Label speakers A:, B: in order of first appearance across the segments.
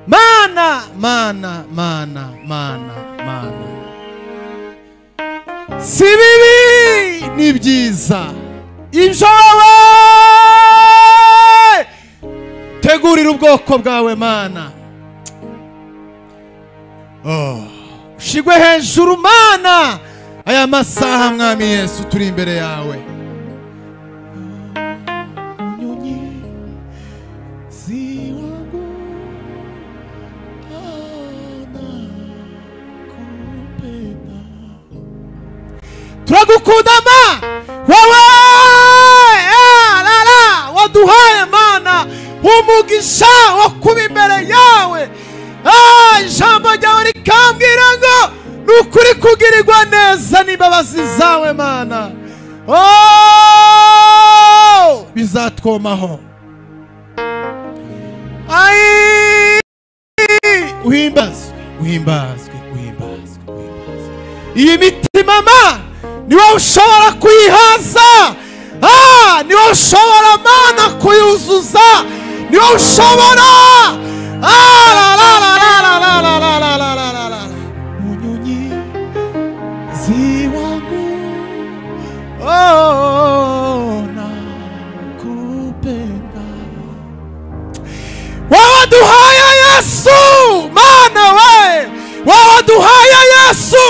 A: mana mana mana mana mana. Si bibi ni byiza ibyo wowe tegurira ubwoko bwawe mana. Shigwe hejuru mana aya masaha mwami Yesu turi imbere yawe. Turagukunda ma wowe waduhaye mana umugisha wo kuba imbere yawe. Ijambo ryawe rikambwira ngo nukuri kugirirwa neza n'imbabazi zawe mana bizatwomaho. Uhimbazwe uhimbazwe uhimbazwe uhimbazwe. Iyi mitima ma niwe ushobora kuyihaza, niwe ushobora mana kuyuzuza, niwe ushobora munyunyi ziwangu nakupenda. Wawaduhaya Yesu mana we, wawaduhaya Yesu.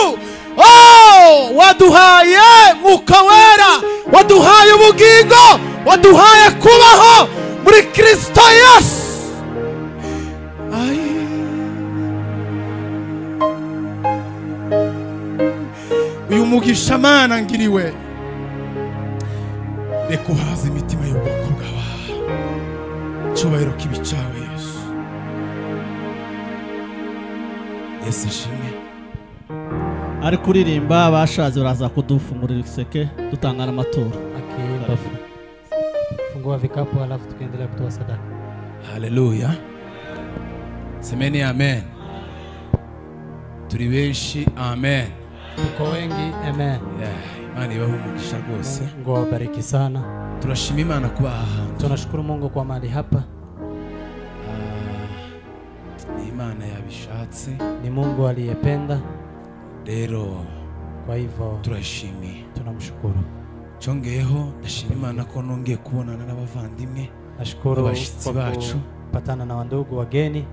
A: Waduhaye Mwuka Wera, waduhaye ubugingo, waduhaye kubaho muri Kristo Yesu. Uyu mugisha mana ngiriwe reka uhaze imitima y'ubwoko bwawe. Cyubahiro kibi cyawe Yesu. Yesu ishimwe.
B: Ari kuririmba bashaje baraza kudufungurira iseke dutangana amaturo.
C: Akiimba fungua vikapu alafu tukaendelea kutoa sadaka.
A: Haleluya. Semeni amen. Turi benshi amen.
C: Tuko wengi amen.
A: Imana ibahe umugisha rwose.
C: Mungu awabariki sana.
A: Turashima Imana kuba aha.
C: Tunashukuru Mungu kwa mahali hapa.
A: Ni Imana yabishatse.
C: Ni Mungu aliyependa.
A: Rero
C: kwa hivyo
A: turashimye.
C: Tunamshukuru.
A: Chongeyeho ndashima Imana ko nongeye kubonana n'abavandimwe.
C: Nashukuru
A: abashitsi bacu
C: patana na wandugu wageni.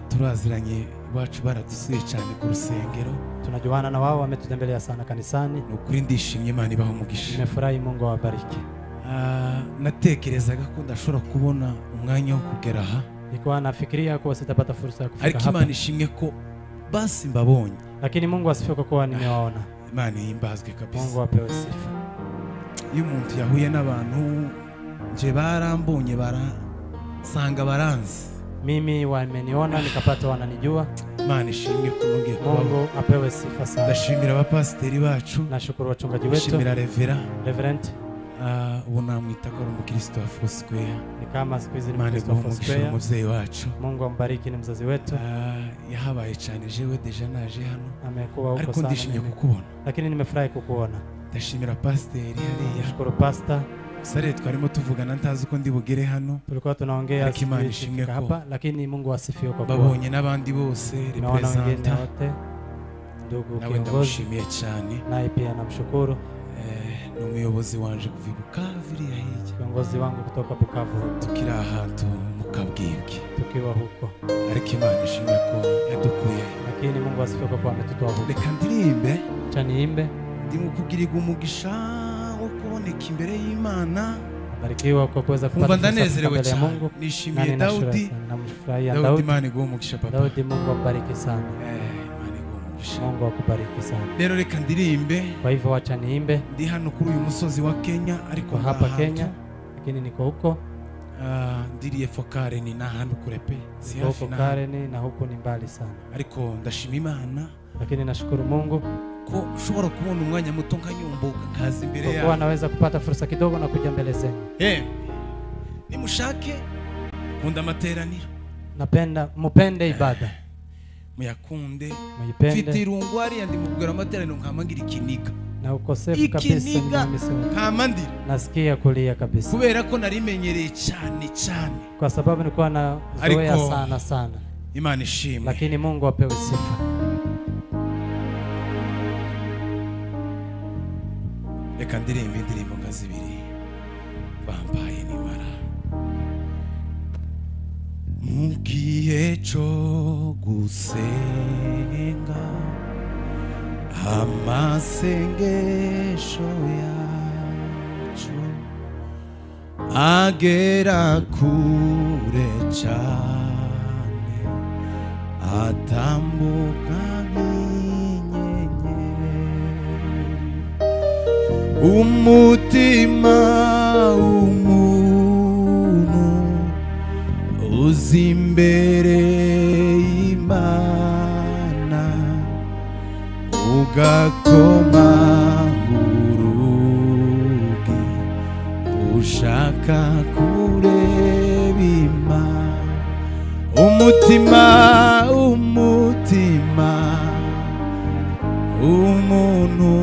A: Turaziranye bacu baradusuye cyane ku rusengero.
C: Tunajuana na wao, wametutembelea sana kanisani.
A: Nukuri ndishimye Imana ibaho umugisha.
C: Nimefurahi, Mungu awabariki.
A: Natekerezaga ko ndashobora kubona umwanya wo kugera aha.
C: Nilikuwa nafikiria kuwa sitapata fursa ya kufika hapa.
A: Ariko Imana ishimye ko basi mbabonye.
C: Lakini Mungu asifiwe kwa kuwa nimewaona.
A: Imana ihimbazwe kabisa.
C: Mungu apewe sifa.
A: Iyo umuntu yahuye n'abantu nje barambonye barasanga baranzi.
C: Mimi wameniona nikapata wananijua.
A: Imana ishimwe ko nongeye kubaho.
C: Mungu apewe sifa sana.
A: Ndashimira abapasiteri bacu.
C: Nashukuru wachungaji wetu.
A: Ndashimira Reverend.
C: Ubu
A: namwita ko ari umukristo wa Foursquare.
C: Ni kama siku hizi ni mkristo wa Foursquare.
A: Umuvyeyi wacu.
C: Mungu ambariki, ni mzazi wetu.
A: Yahabaye cyane jewe deja naje hano.
C: Amekuwa huko sana.
A: Ariko ndishimye kukubona.
C: Lakini nimefurahi kukuona.
A: Ndashimira pasiteri hariya.
C: Nashukuru pastor.
A: Sare twarimo tuvugana ntazi uko ndi bugere hano.
C: Tulikuwa tunaongea hapa, lakini Mungu asifiwe kwa kuwa
A: babonye n'abandi bose representa
C: wote. Ndugu
A: kiongozi ndamushimiye cyane.
C: Naye pia namshukuru.
A: Ni umuyobozi wanje kuva Bukavu iriya hirya.
C: Kiongozi wangu kutoka Bukavu.
A: Tukiri ahantu mu Kabwibwi.
C: Tukiwa huko.
A: Ariko Imana ishimye ko yadukuye.
C: Lakini Mungu asifiwe kwa kuwa ametutoa huko.
A: Reka ndirimbe.
C: Niimbe.
A: Ndi mukugirirwa umugisha wo kuboneka imbere y'Imana.
C: Barikiwa kwa kuweza kupata
A: ndanezerewe cyane. Mungu. Nishimiye Daudi.
C: Namfurahia
A: Daudi. Imana iguhe umugisha papa.
C: Daudi, Mungu akubariki sana. Mungu akubariki sana.
A: Rero reka ndirimbe.
C: Kwa hivyo wacha niimbe.
A: Ndi hano kuri uyu musozi wa Kenya ariko
C: hapa Kenya, lakini niko huko.
A: Ndiriye Fokare ni nahantu kure pe.
C: Si hafi na Fokare ni na huko ni mbali sana.
A: Ariko ndashima Imana.
C: Lakini nashukuru Mungu
A: ko ushobora kubona umwanya muto nkanyumbuka kazi imbere yawe.
C: Kwa naweza kupata fursa kidogo na kuja mbele zenu.
A: Nimushake kunda amateraniro.
C: Napenda mupende ibada.
A: Muyakunde.
C: Muyipende.
A: Mfite irungu hariya ndi mubwira amateraniro nkamangira ikiniga.
C: Na ukosefu kabisa
A: nkamandira.
C: Nasikia kulia kabisa.
A: Kubera ko narimenyereye cyane cyane.
C: Kwa sababu nilikuwa na zoea sana sana.
A: Imana ishimwe.
C: lakini Mungu apewe sifa.
A: Reka ndirimbe indirimbo nka zibiri bambaye nibara. Mu gihe cyo gusenga amasengesho yacu agera kure cyane atambuka nk'inyenyeri. Umutima w'umuntu uzi imbere y'Imana ugakoma urugi ushaka kureba Imana. Umutima w'umuntu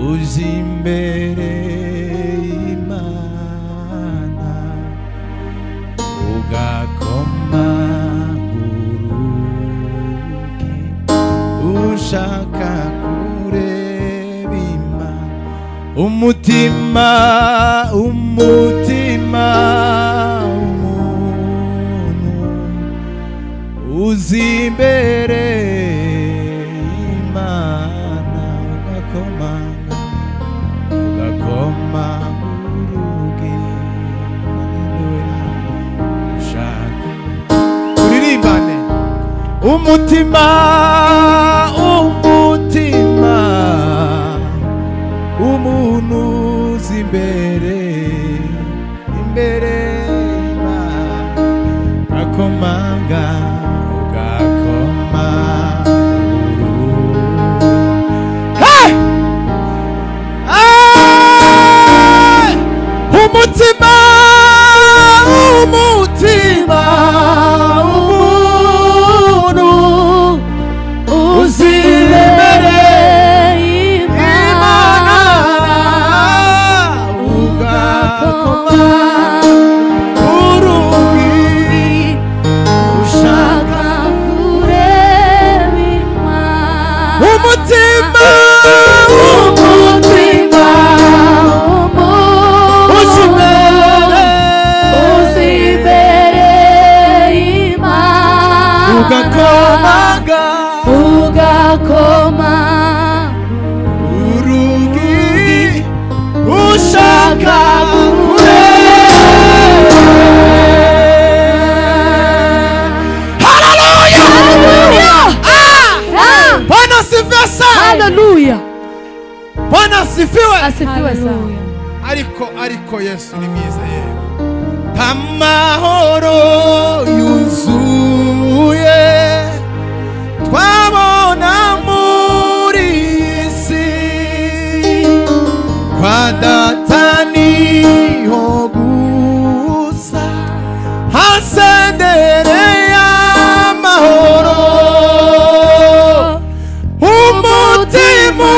A: uzi imbere y'Imana ugakoma urugi ushaka kureba Imana. Umutima w'umuntu uzi imbere y'Imana ugakoma urugi ushaka uririmbane. Umutima umuntu uzi imbere ugakoma umutima umuntu uzi imbere y'Imana ugakoma urugi ushaka kureba Imana. Umutima ugakoma urugi ushaka Bwana asifiwe sana.
D: Haleluya.
A: Bwana asifiwe.
D: Asifiwe sana.
A: Ariko Yesu ni mwiza yewe. Amahoro yuzuye twabona muri isi kwa data niho gusa hasendereye amahoro. Umutima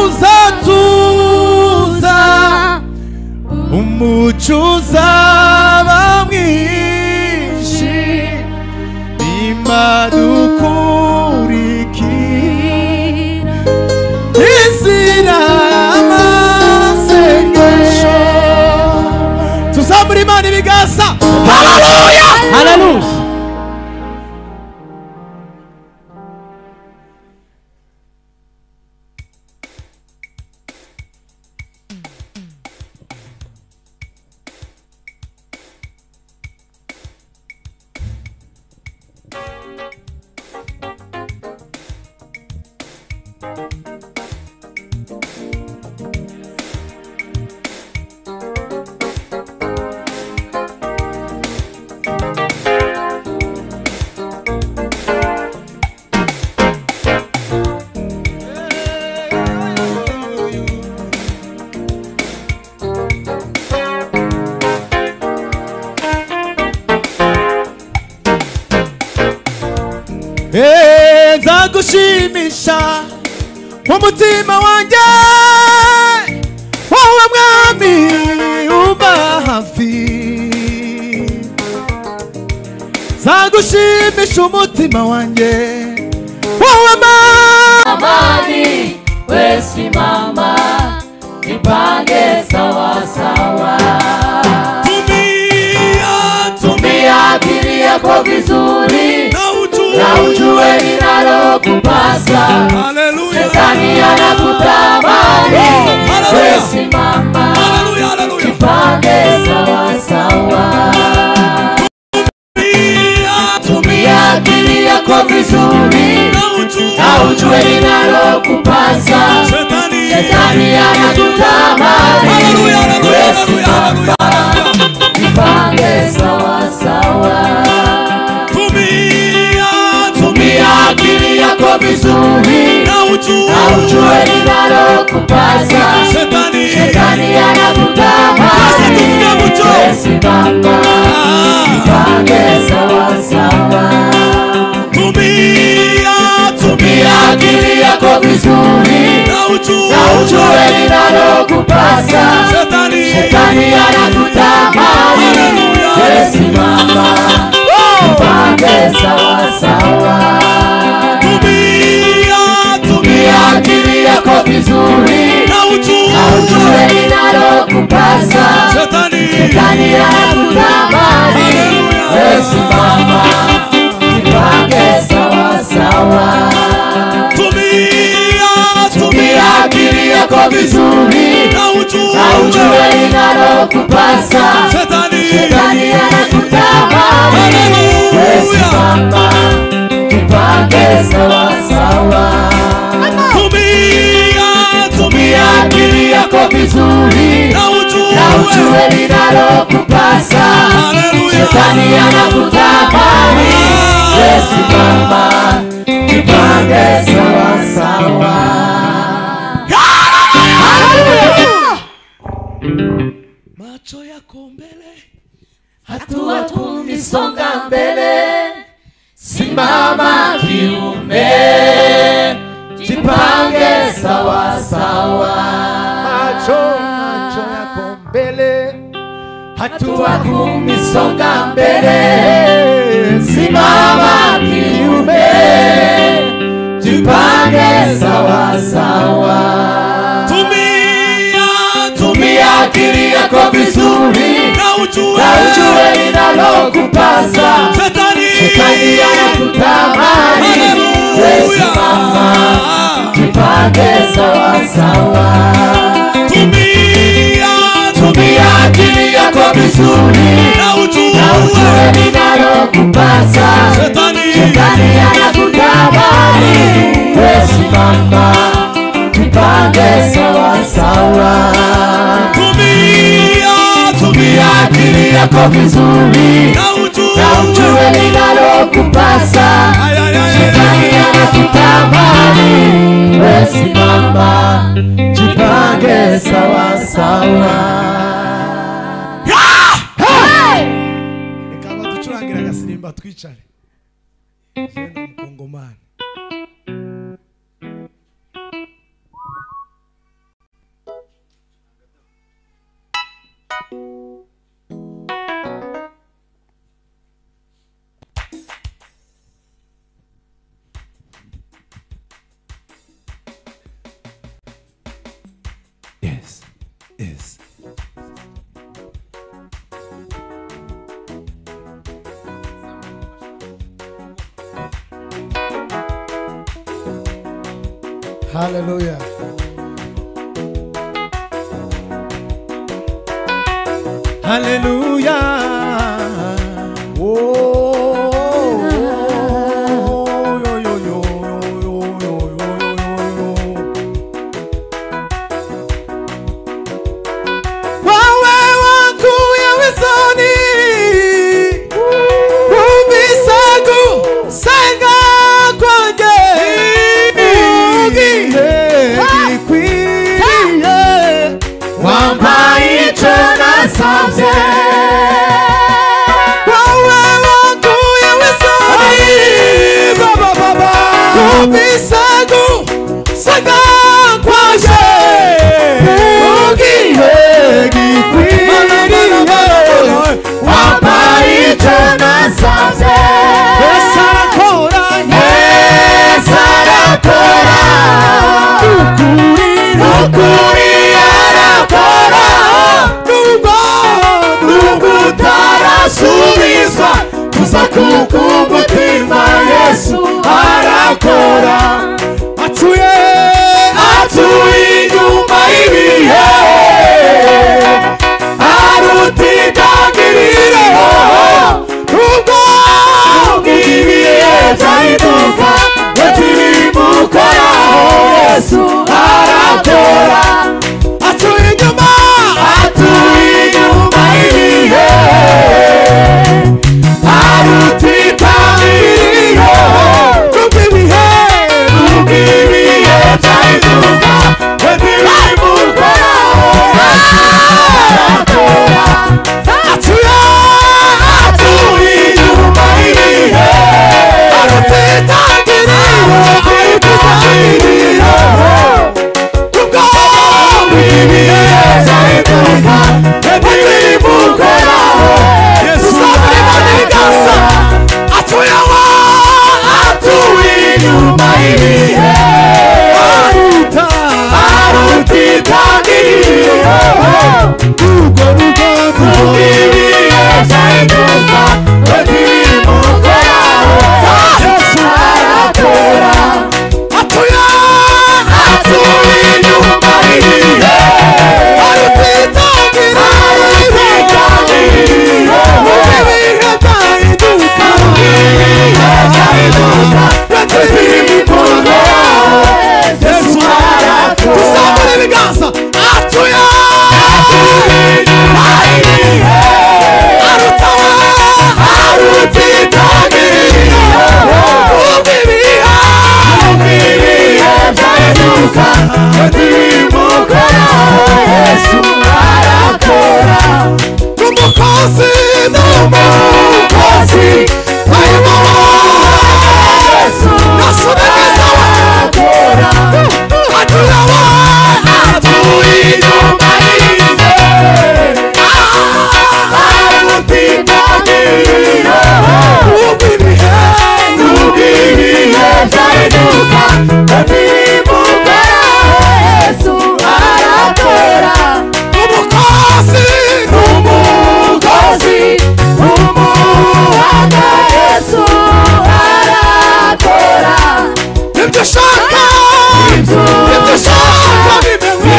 A: uzatuza umuco uzaba mwinshi nimadukurikira inzira amasengesho. Tuzamura Imana ibiganza. Haleluya, haleluya. Nzagushimisha umutima wanjye wowe mwami uba hafi. nzagushimisha umutima wanjye wowe
D: amani wesi mama ipange sawa sawa tumia akili yako vizuri na ujue linalokupasa. Shetani anakutamani wesi mama ipange sawa sawa. Tumia akili yako vizuri na ujue linalokupasa. Shetani anakutamani wesi mama ipange sawa sawa. Tumia akili yako vizuri na ujue linalokupasa. Shetani anakutamani wesi mama ipange sawa sawa. Tumia akili yako vizuri na ujue linalokupasa. Shetani anakutamani wesi mama ipange sawa sawa. Tumia akili yako vizuri na ujue linalokupasa. Shetani anakutamani wesi mama ipange sawa sawa. Tumia akili yako vizuri na ujue linalokupasa. Shetani anakutamani wesi mama ipange sawa sawa. Tumia akili yako vizuri na ujue linalokupasa. Shetani anakutamani wesi mama ipange sawa sawa.
A: macho yako mbele,
D: hatua tunisonga mbele. Simama kiume, jipange sawa sawa.
A: macho yako mbele,
D: hatua tunisonga mbele. Simama kiume, jipange sawa sawa. Tumia akili yako vizuri na ujue linalokupasa. Shetani anakutamani wesi mama jipange sawa sawa. Tumia akili yako vizuri na ujue linalokupasa. Shetani anakutamani wesi mama jipange sawa sawa. Tumia akili yako vizuri na ujue linalokupasa. Shetani anakutamani wesi mama jipange sawa sawa.
A: Reka ducurangira agasirimba twicare. Jenda mukongomani. Yes. Hallelujah. Hallelujah.
D: Wapa itona sase kumutima Yesu arakora
A: atuye
D: inyuma y'ibihe arutitangiriro
A: ubwo
D: ibihe byahinduka batibimukoraho Yesu arakora
A: atuye inyuma
D: y'ibihe arutitangiriro
A: kubw'ibihe
D: byahinduka batibimukoraho
A: atuye
D: inyuma y'ibihe
A: arutitangiriro kubwo
D: ibihe byahinduka batibimukoraho
A: Yesu zamurimo n'ibigasa atuye aho
D: inyuma y'ibihe arutitangiriro
A: urwo
D: ibihe byahinduka batibimukoraho Yesu arakora
A: atuye
D: inyuma y'ibihe
A: arutitangiriro ibihe byahinduka
D: Yesu arakora
A: tuzamura ibiganza atuye
D: arutitangiriro ibihe byahinduka batibimukoraho Yesu arakora
A: umukozi
D: umukozi Yesu
A: nasubiriza
D: arakora
A: atuye aho
D: inyuma y'ibihe arutitangiriro
A: ibihe
D: ibihe byahinduka batibimukoraho Yesu arakora
A: umukozi
D: umukozi umuhanga Yesu arakora
A: ibyo ushaka ibyo ushaka bimewe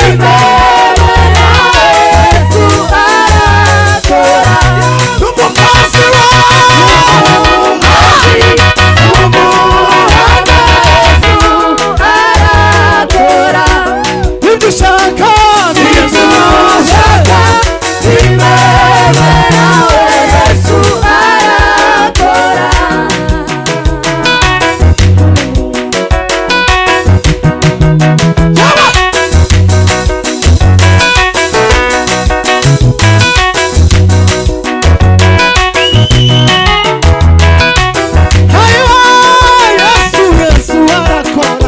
D: Yesu arakora
A: umukozi
D: umuhanga Yesu arakora
A: ibyo ushaka
D: ibyo ushaka bimewe nawe Yesu arakora
A: Yesu arakora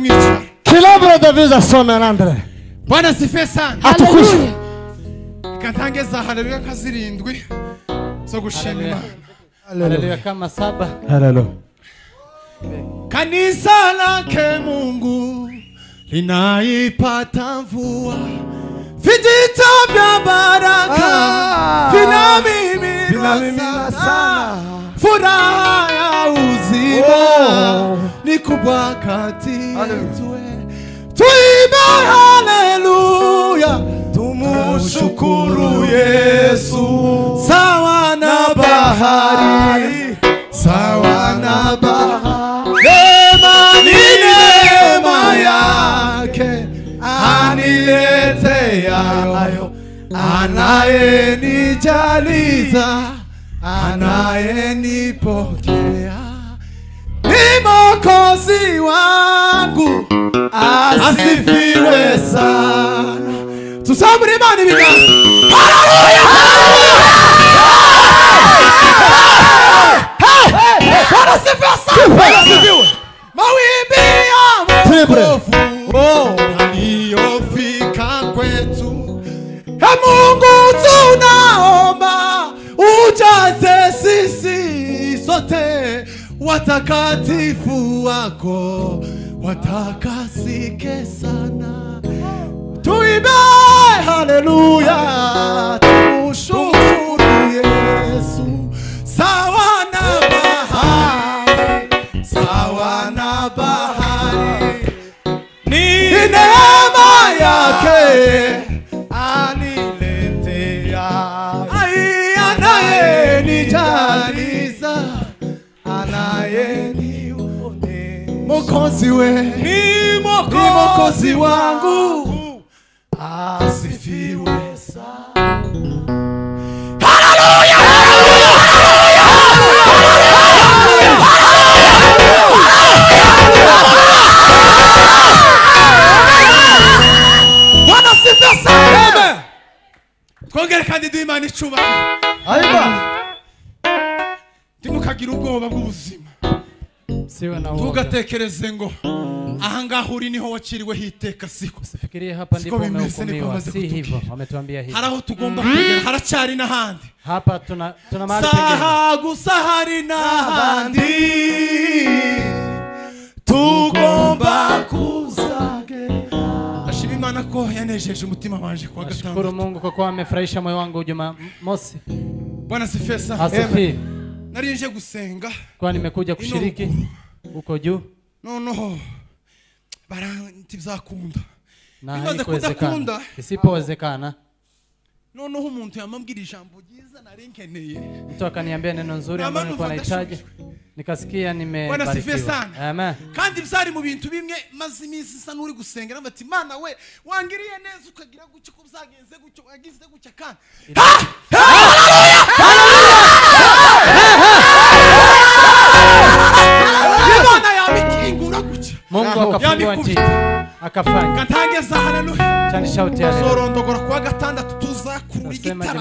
A: mwicara.
E: Kilabra David asome Andre.
A: Bwana sifiwe sana.
E: Atukuzwe.
A: Kantange za haleluya kazirindwi zo gushima Imana.
C: Haleluya kama 7.
E: Haleluya.
A: Kanisa lake Mungu linaipata mvua, vijito vya baraka vinamimina sana, furaha ya uzima ni kubwa kati yetu. Tuimbe haleluya, tumushukuru Yesu, sawa na bahari, sawa na bahari. Neema yake anileteayo, anayenijaliza, anayenipokea, ni Mwokozi wangu, asifiwe sana. Tusambure Imana ibiganza. Haleluya! Bwana asifiwe sana. Mawimbi ya wokovu yaliyofika kwetu, Mungu tunaomba ujaze sisi sote, watakatifu wako watakasike sana. Tuimbe haleluya, tumushukuru Yesu, sawa na bahari, sawa na bahari, ni neema yake aniletea, anayenijaliza, anayenionea. Mwokozi we ni Mwokozi wangu, asifiwe sana. Haleluya! Bwana asifiwe sana. Twongere kandi duhe Imana icyubahiro.
E: Aiba.
A: Ntimukagira ubwoba bw'ubuzima.
C: Siwe na woga.
A: Tugatekereze ngo ahangaha uri niho waciriweho iteka, siko.
C: Usifikirie hapa ndipo umehukumiwa, si hivyo. Wametuambia hivyo.
A: Haraho tugomba kugera, haracyari n'ahandi.
C: Hapa tuna mahali pengine.
A: Saha gusa hari n'ahandi tugomba kuzagera. Ashima Imana ko yanejeje umutima wanje kwa gatandatu.
C: Nashukuru Mungu kwa kuwa amefurahisha moyo wangu Jumamosi.
A: Bwana asifiwe sana.
C: Asifiwe.
A: Nari nje gusenga,
C: Kwa nimekuja kushiriki huko juu.
A: noneho baranti bizakunda.
C: Na
A: Bimaze
C: haikuwezekana.
A: kudakunda,
C: Isipowezekana,
A: noneho umuntu yamambwira ijambo ryiza nari nkeneye.
C: mtu akaniambia neno nzuri ambalo nilikuwa nahitaji. Nikasikia
A: Bwana asifiwe
C: nimebarikiwa.
A: sana.
C: Amen.
A: Kandi byari mu bintu bimwe maze iminsi isa n'uri gusengera bati Mana we wangiriye neza ukagira gucyo ko byagenze gucyo wagize gucyo kandi. Imana yabikingura gucyo.
C: Mungu akafungua njia. Akafanya.
A: Katangeza haleluya.
C: Chani shauti ya leo.
A: Zorondogora kwa gatandatu tuzakura
C: Nasema
A: igitara.